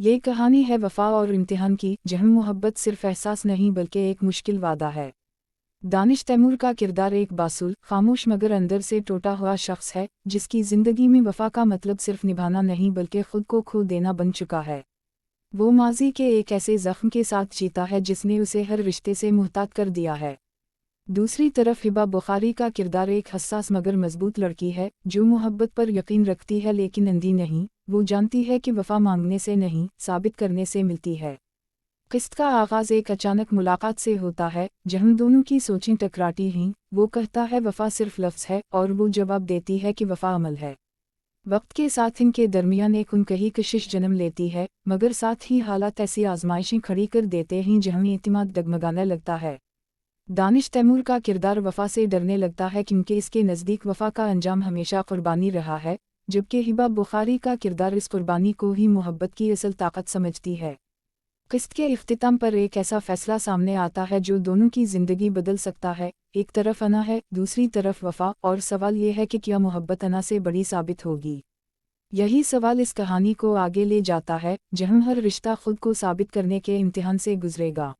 ये कहानी है वफा और इम्तिहान की, जहाँ मोहब्बत सिर्फ एहसास नहीं बल्कि एक मुश्किल वादा है। दानिश तैमूर का किरदार एक बासुल, खामोश मगर अंदर से टूटा हुआ शख्स है, जिसकी ज़िंदगी में वफा का मतलब सिर्फ निभाना नहीं बल्कि खुद को खो देना बन चुका है। वो माजी के एक ऐसे ज़ख्म के साथ जीता है जिसने उसे हर रिश्ते से मुहतात कर दिया है। दूसरी तरफ हिबा बुखारी का किरदार एक हसास मगर मजबूत लड़की है, जो मोहब्बत पर यकीन रखती है लेकिन अंधी नहीं। वो जानती है कि वफा मांगने से नहीं, साबित करने से मिलती है। किस्त का आगाज़ एक अचानक मुलाकात से होता है, जहाँ दोनों की सोचें टकराती हैं। वो कहता है वफा सिर्फ लफ्ज़ है और वो जवाब देती है कि वफा अमल है। वक्त के साथ इनके दरमियान एक उनकही कशिश जन्म लेती है, मगर साथ ही हालात ऐसी आजमाइशें खड़ी कर देते हैं जहाँ एतमाद डगमगाने लगता है। दानिश तैमूर का किरदार वफा से डरने लगता है क्योंकि इसके नज़दीक वफा का अंजाम हमेशा कुर्बानी रहा है, जबकि हिबा बुखारी का किरदार इस कुर्बानी को ही मोहब्बत की असल ताकत समझती है। किस्त के इख्तिताम पर एक ऐसा फैसला सामने आता है जो दोनों की ज़िंदगी बदल सकता है। एक तरफ अना है, दूसरी तरफ वफा, और सवाल ये है कि क्या मोहब्बत अना से बड़ी साबित होगी। यही सवाल इस कहानी को आगे ले जाता है, जहाँ हर रिश्ता खुद को साबित करने के इम्तिहान से गुजरेगा।